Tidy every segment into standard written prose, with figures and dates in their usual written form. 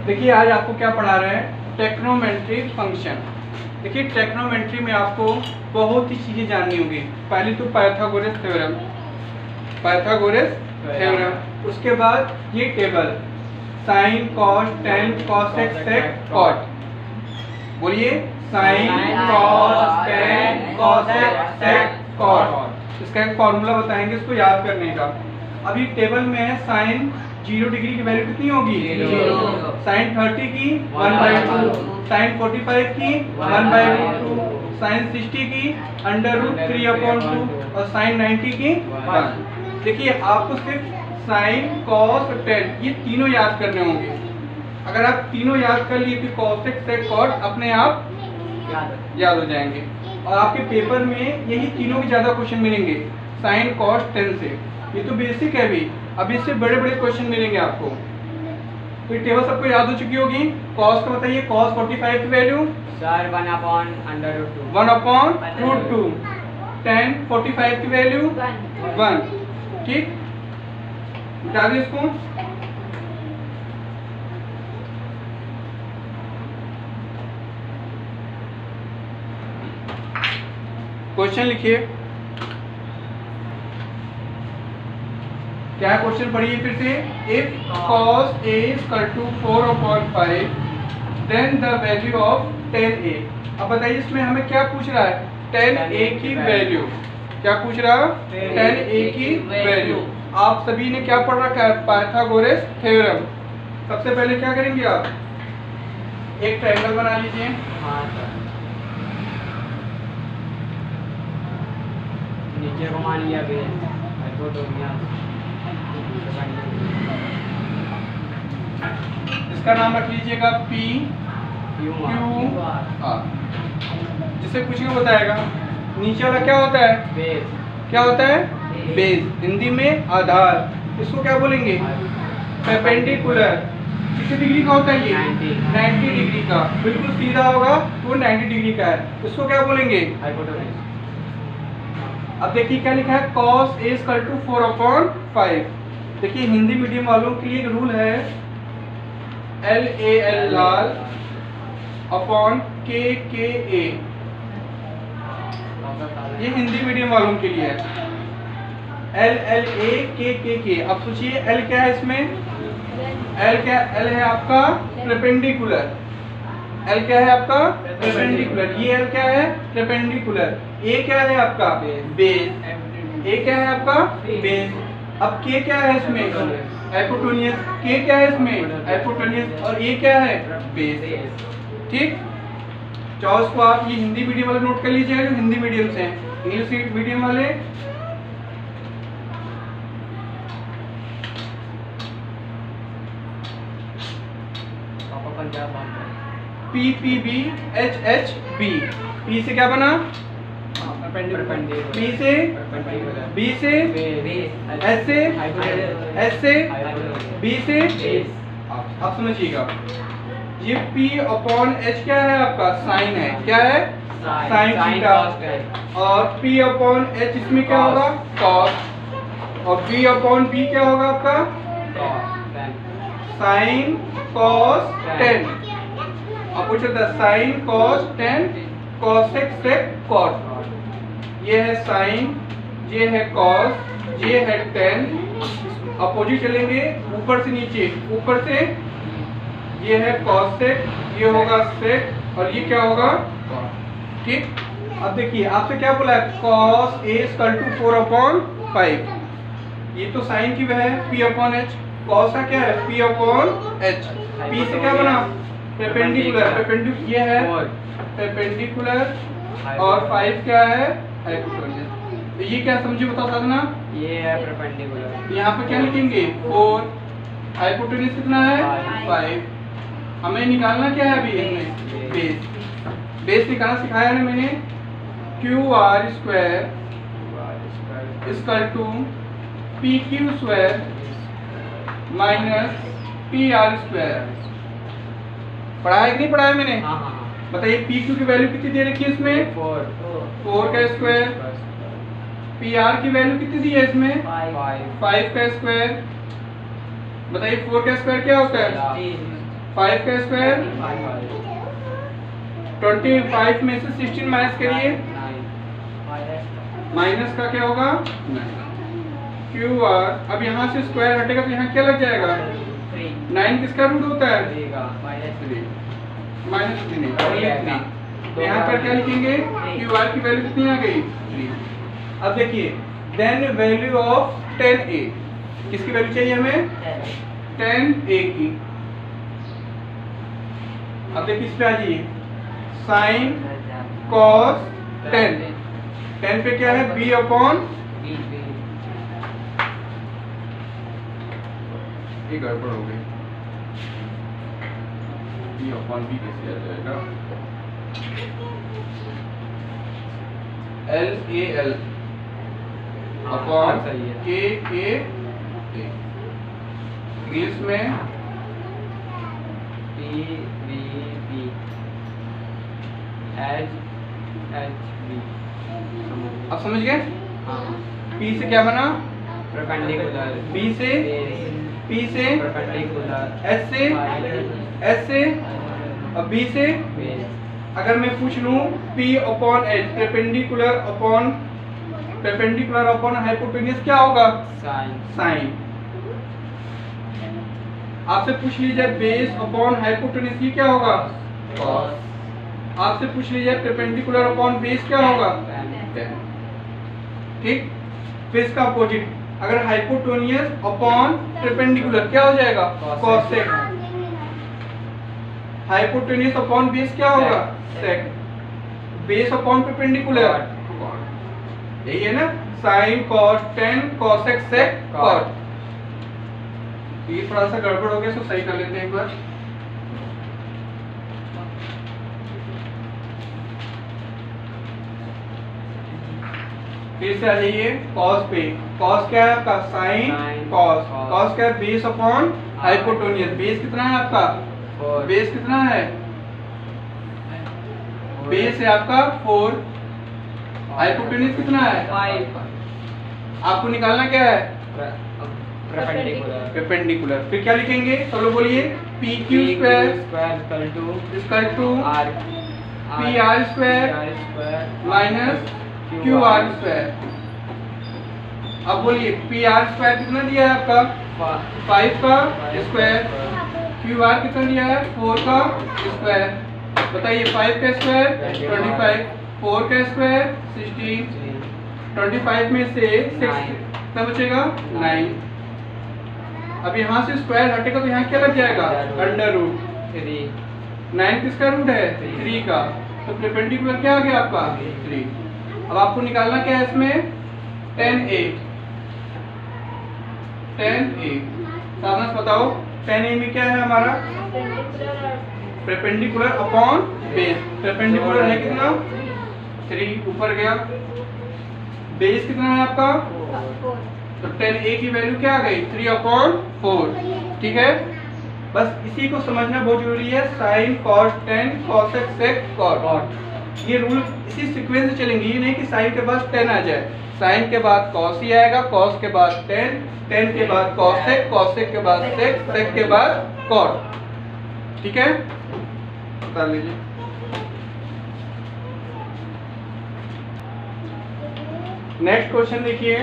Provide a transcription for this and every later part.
देखिए आज आपको क्या पढ़ा रहे हैं, ट्रिग्नोमेट्री फंक्शन। देखिए ट्रिग्नोमेट्री में आपको बहुत ही चीज़ें जाननी होगी। पहली तो पाइथागोरस थ्योरम, उसके बाद ये table sine cos tan cosec sec cot. बोलिए sine cos tan cosec sec cot. इसका एक फॉर्मूला बताएंगे इसको याद करने का। अभी टेबल में है साइन 0 डिग्री की वैल्यू कितनी होगी 0, साइन 30 की 1/2, साइन 45 की 1/2, साइन 60 की √3/2 और साइन 90 की 1। देखिए आपको सिर्फ साइन कॉस टेन ये तीनों याद करने होंगे। अगर आप तीनों याद कर लिए तो कॉसेक सेक कॉट अपने आप याद हो जाएंगे। और आपके पेपर में यही तीनों के ज्यादा क्वेश्चन मिलेंगे साइन कॉस टेन से। ये तो बेसिक है भी, अब इससे बड़े बड़े क्वेश्चन मिलेंगे आपको। तो ये टेबल सबको याद हो चुकी होगी। कॉस का बताइए, कॉस 45 की वैल्यू सर 1/√2, 1/√2, tan 45 की वैल्यू 1। ठीक, बता दें इसको। क्वेश्चन लिखिए, क्या क्वेश्चन पढ़िए फिर से। If cos a is equal to 4/5 then the value of tan a। अब बताइए इसमें हमें क्या पूछ रहा है, tan a की वैल्यू। क्या पूछ रहा है, tan a की वैल्यू। आप सभी ने क्या पढ़ रखा है, पाइथागोरस थ्योरम। सबसे पहले क्या करेंगे आप, एक ट्रायंगल बना लीजिए। नीचे घुमा लिया इसका नाम रख लीजिएगा P Q R। जिसे कुछ नहीं बताएगा। नीचे वाला क्या होता है, बेस। क्या होता है, बेस। हिंदी में आधार। इसको क्या बोलेंगे, परपेंडिकुलर। कितने डिग्री का होता है ये 90 डिग्री का। बिल्कुल सीधा होगा तो 90 डिग्री का है। इसको क्या बोलेंगे, हाइपोटेन्यूज। अब देखिए क्या लिखा है, cos a is equal to 4/5। देखिए हिंदी मीडियम वालों के लिए एक रूल है, LAL लाल अपॉन KKA। ये हिंदी मीडियम वालों के लिए है, LLA KKK। अब सोचिए L क्या है इसमें, L क्या, L है आपका परपेंडिकुलर। L क्या है आपका परपेंडिकुलर। ये L क्या है परपेंडिकुलर। A क्या है आपका बेस। A क्या है आपका बेस। अब K क्या है इसमें हाइपोटेन्यूज। K क्या है इसमें हाइपोटेन्यूज और A क्या है बेस। ठीक, चौस को आप ये हिंदी मीडियम वाले नोट कर लीजिएगा जो हिंदी मीडियम से हैं। इंग्लिश मीडियम वाले PPB HHB। P से क्या बना, P से B से S से S से B से। आप समझिएगा, ये P/H क्या है आपका साइन है। क्या है साइन थीटा। और P/H इसमें क्या होगा कॉस। और B/B क्या होगा आपका साइन कॉस 10। अब पूछता है sine cos 10 cosec sec cot. ये है साइन, ये है कॉस, ये है 10। अपोजिट चलेंगे ऊपर से नीचे, ऊपर से ये है कॉसेक, ये होगा सेक और ये क्या होगा ठीक। अब देखिए आपसे क्या बोला है, cos a is equal to 4/5। ये तो साइन की वह है P/H। cos का क्या है P/H। P से क्या बना परपेंडिकुलर। परपेंडिकुलर ये है परपेंडिकुलर और 5 क्या है हाइपोटेन्यूज। तो ये क्या समझिए बताओ साधना, ये है परपेंडिकुलर। यहाँ पे क्या लिखेंगे 4। हाइपोटेन्यूज कितना है 5। हमें निकालना क्या है अभी इसमें बेस। बेस निकालना सिखाया ना मैंने। QR square equal to PQ square minus PR square. पढ़ा है कि नहीं पढ़ा है मैंने। बताइए PQ की वैल्यू कितनी दे रखी है इसमें 4 का स्क्वायर। PR की वैल्यू कितनी दी है इसमें 5 का स्क्वायर। बताइए 4 का स्क्वायर क्या होता है 5 का स्क्वायर 25 में से 16 माइनस करिए, माइनस का क्या होगा क्यू आर। अब यहाँ से स्क्वायर हटेगा तो यहाँ क्या लग जाएगा 9 किसका रूट होता है माइनस 3 तो यहाँ पर क्या लिखेंगे क्यू आर की वैल्यू कितनी आ गई 3। अब देखिए देन वैल्यू ऑफ 10a, किसकी वैल्यू चाहिए हमें 10a की। अब देखिए इस पे आ जाइए साइन कॉस 10 पे क्या है b अपॉन, ये गड़बड़ हो गई, b अपॉन b कैसे आ जाएगा LAL अपॉन KA इंग्लिश में अब समझ गए। P से क्या बना परपेंडिकुलर, B से P से परपेंडिकुलर, S से और B से। अगर मैं पूछ लूं P upon H perpendicular upon hypotenuse क्या होगा साइन। आपसे पूछ लीजिए बेस अपॉन हाइपोटेन्यूज ये क्या होगा कॉस। आपसे पूछ लीजिए परपेंडिकुलर अपॉन बेस क्या होगा tan। ठीक, फिर इसका अपोजिट अगर हाइपोटेन्यूज अपॉन परपेंडिकुलर क्या हो जाएगा cosec। हाइपोटेन्यूज अपॉन बेस क्या होगा sec। बेस अपॉन परपेंडिकुलर यही है ना sin cos tan cosec sec cot। ये थोड़ा सा गड़बड़ हो गया, इसको सही कर लेते हैं एक बार। फिर से आ जाइए cos पे, cos क्या है आपका sin cos, cos क्या है बेस अपॉन हाइपोटेन्यूज। बेस कितना है आपका बेस कितना है बेस है आपका 4, हाइपोटेन्यूज कितना है 5। आपको निकालना क्या है परपेंडिकुलर। फिर क्या लिखेंगे सब लोग बोलिए PQ square equal to PR square minus QR square. अब बोलिए PR स्क्वायर कितना दिया है आपका 5 का स्क्वायर, QR कितना दिया है 4 का स्क्वायर। बताइए 5 का स्क्वायर 25, 4 का स्क्वायर 16, 25 में से 6 कितना बचेगा 9। अब यहाँ से स्क्वायर हटेगा तो यहाँ क्या लग जाएगा अंडर रूट 3। 9 किसका रूट है 3 का, तो परपेंडिकुलर क्या आ गया आपका 3। अब आपको निकालना क्या है इसमें 10a। साधना बताओ 10a में क्या है हमारा परपेंडिकुलर अपॉन बेस। परपेंडिकुलर है कितना 3 ऊपर गया, बेस कितना है आपका तो 10a की वैल्यू क्या आ गई 3/4। ठीक है, बस इसी को समझना बहुत जरूरी है। sin cos tan cosec sec cot, ये रूल इसी सीक्वेंस से चलेंगे। ये नहीं कि sin के बाद tan आ जाए, sin के बाद cos ही आएगा, cos के बाद tan, tan के बाद cosec, cosec के बाद sec, sec के बाद cot। ठीक है, बता लीजिए। नेक्स्ट क्वेश्चन देखिए,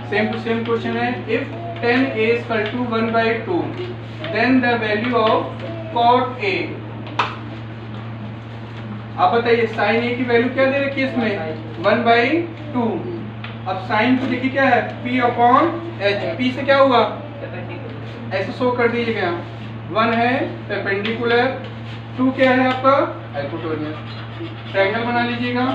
सेम टू सेम क्वेश्चन है। If 10a is equal to 1/2 then the value of cot a। आप बताइए sin a की वैल्यू क्या दे रखी है इसमें 1/2। अब sin को देखिए क्या है p/h। p से क्या हुआ ऐसे शो कर दीजिएगा, 1 है परपेंडिकुलर, 2 क्या है आपका हाइपोटेन्यूज। ट्रायंगल बना लीजिएगा।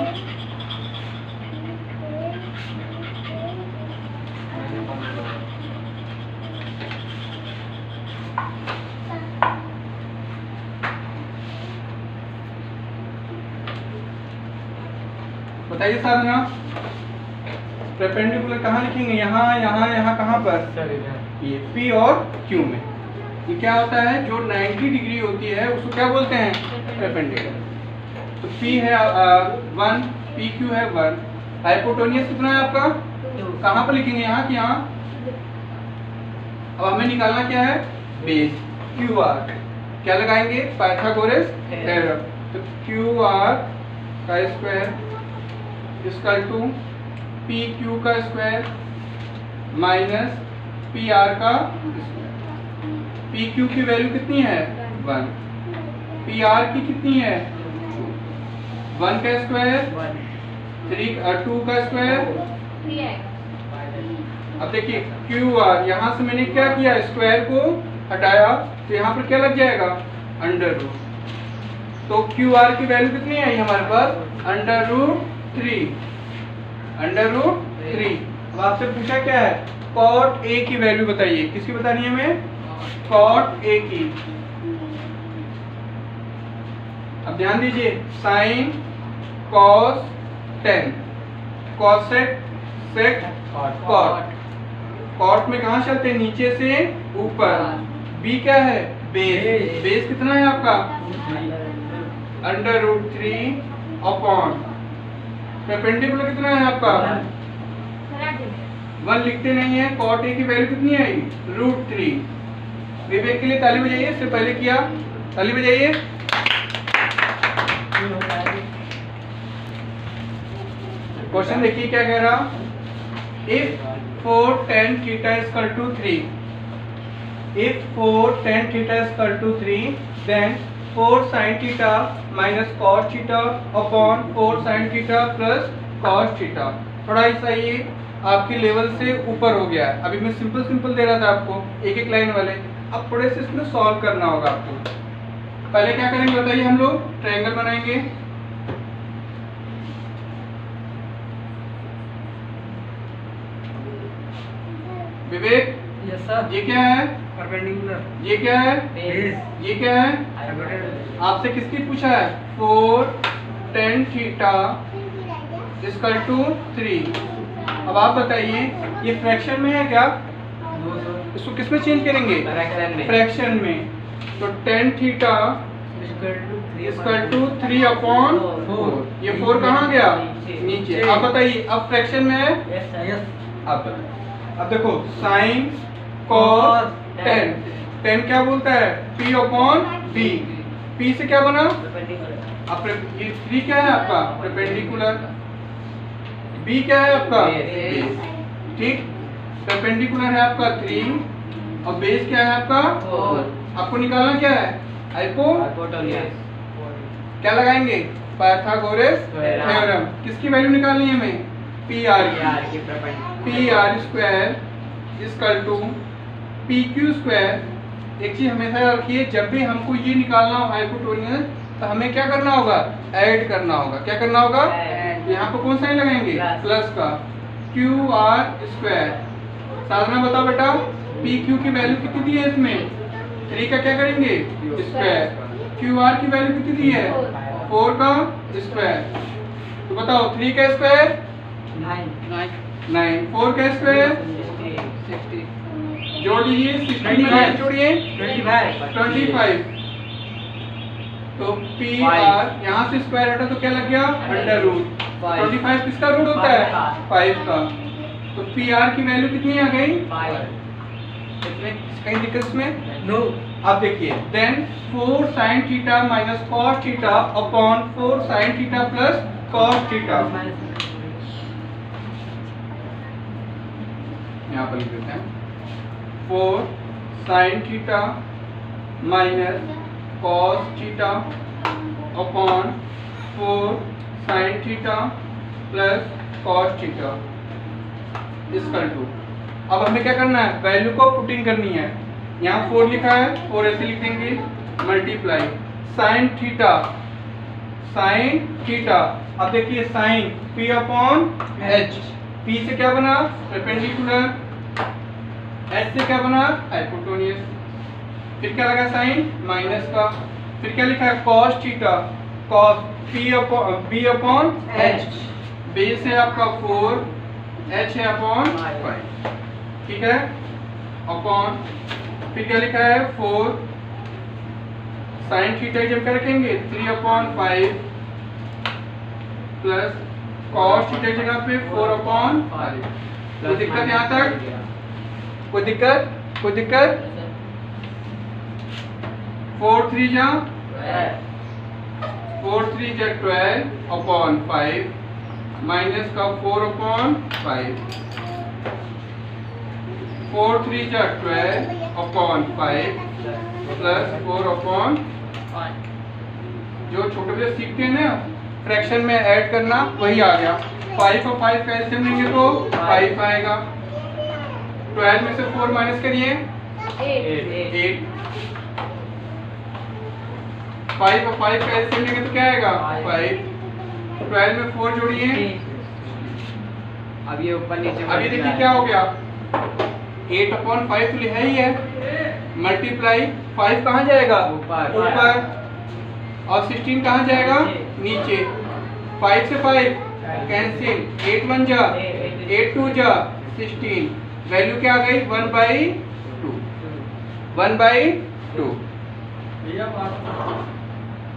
बताइए साधना परपेंडिकुलर कहाँ लिखेंगे, यहाँ यहाँ यहाँ कहाँ पर ये P और Q में। ये क्या होता है जो 90 डिग्री होती है उसको क्या बोलते हैं परपेंडिकुलर। तो P है 1, PQ है 1, हाइपोटेन्यूज कितना है आपका कहाँ पर लिखेंगे यहाँ कि यहाँ। अब हमें निकालना क्या है बेस QR। क्या लगाएंगे? Pythagoras theorem. तो क्यू आर का square equal to P Q का स्क्वायर माइनस पी आर का स्क्वायर। पी क्यू की वैल्यू कितनी है? 1। पी आर की कितनी है? 1 का स्क्वायर 2 का स्क्वायर। अब देखिए क्यू आर, यहाँ से मैंने क्या किया, स्क्वायर को हटाया तो यहाँ पर क्या लग जाएगा? Under root. तो क्यू आर की वैल्यू कितनी आई हमारे पास? Under root 3। अब आपसे पूछा क्या है? कॉट ए की वैल्यू बताइए। किसकी बतानी है हमें? कॉट ए की। अब ध्यान दीजिए, sine cos tan, cosec sec cot. Cot में कहाँ चलते हैं? नीचे से ऊपर। बी क्या है? बेस। बेस कितना है आपका? अंडर रूट 3 अपॉन परपेंडिकुलर कितना है आपका? 1 लिखते नहीं है। कॉट ए की वैल्यू कितनी आई? √3। विवेक के लिए ताली बजाइए। इससे पहले किया, ताली बजाइए। क्वेश्चन देखिए क्या कह रहा। If 4 tan theta is equal to 3, if 4 tan theta is equal to 3, then 4 sin theta minus cos theta upon 4 sin theta plus cos theta। थोड़ा सा ये आपके लेवल से ऊपर हो गया है। अभी मैं सिंपल दे रहा था आपको, एक लाइन वाले। अब थोड़े से इसमें सॉल्व करना होगा आपको। पहले क्या करेंगे बताइए? हम लोग ट्रायंगल बनाएंगे। विवेक, यस सर। ये क्या है? परपेंडिकुलर। ये क्या है? बेस। ये क्या है? आपसे किसकी पूछा है? 4 tan थीटा इक्वल टू 3। अब आप बताइए ये फ्रैक्शन में है क्या? इसको किस में चेंज करेंगे? फ्रैक्शन में। तो tan theta equal to 3 upon 4। ये 4 कहाँ गया? नीचे। अब बताइए, अब फ्रैक्शन में है? अब बताइए। अब देखो साइन कॉस टेन, टेन क्या बोलता है? P upon B। P से क्या बना? अब ये 3 क्या है आपका? परपेंडिकुलर। B क्या है आपका? बेस। ठीक, परपेंडिकुलर है आपका 3 और बेस क्या है आपका? 4। आपको निकालना क्या है? हाइपोटेन्यूज। क्या लगाएंगे? Pythagoras theorem. किसकी वैल्यू निकालनी है हमें? पी आर की। P R square equal to P Q square. एक चीज हमेशा रखिए, जब भी हमको ये निकालना हो हाइपोटेन्यूज तो हमें क्या करना होगा? ऐड करना होगा। क्या करना होगा? यहाँ पे कौन साइन लगाएंगे? प्लस का। Q R square. साधना बताओ बेटा, पी क्यू की वैल्यू कितनी दी है इसमें? 3 का क्या करेंगे? स्क्वायर। क्यू आर की वैल्यू कितनी दी है? 4 का स्क्वायर। तो बताओ 3 का स्क्वायर 9, 4 का स्क्वायर 60। जोड़ लीजिए, 60 में जोड़िए 25। तो पी आर यहाँ से स्क्वायर हटा तो क्या लग गया? Under root. 25 किसका रूट होता है? 5 का। तो पी आर की वैल्यू कितनी आ गई? 5। कहीं दिक्कत इसमें? नो। अब देखिए, then 4 sin theta minus cos theta upon 4 sin theta plus cos theta. यहाँ पर लिख देते हैं 4 sin theta minus cos theta upon 4 sin theta plus cos theta equal to. अब हमें क्या करना है? वैल्यू को पुटिंग करनी है। यहाँ 4 लिखा है, 4 ऐसे लिख देंगे, multiply sine theta, sine theta. अब देखिए sine P upon H। P से क्या बना? परपेंडिकुलर। H से क्या बना? हाइपोटेन्यूज। फिर क्या लगा? साइन माइनस का। फिर क्या लिखा है? Cos theta, cos B upon H। Base है आपका 4, H है अपॉन 5। ठीक है, अपॉन फिर क्या लिखा है? 4 साइन थीटा जब क्या रखेंगे? 3 अपॉन 5 प्लस कॉस थीटा की जगह पे 4 अपॉन 5। कोई दिक्कत यहाँ तक? कोई दिक्कत? कोई दिक्कत? 4 3 जा 12 अपॉन 5 माइनस का 4 अपॉन 5 4 3 जा 12 अपॉन 5 प्लस 4 अपॉन जो छोटे बच्चे सीखते हैं ना फ्रैक्शन में ऐड करना वही आ गया। 5 और 5 का एलसीएम लेंगे तो 5 आएगा। 12 में से 4 माइनस करिए 8। 5 और 5 का एलसीएम लेंगे तो क्या आएगा 5। 12 में 4 जोड़िए। अब ये ऊपर नीचे अभी देखिए क्या हो गया 8 अपॉन 5 तो लिखा ही है मल्टीप्लाई 5 कहाँ जाएगा ऊपर और 16 कहाँ जाएगा नीचे। 5 से 5 कैंसिल 8 1 जा 8 2 जा 16 वैल्यू क्या आ गई 1/2 1/2।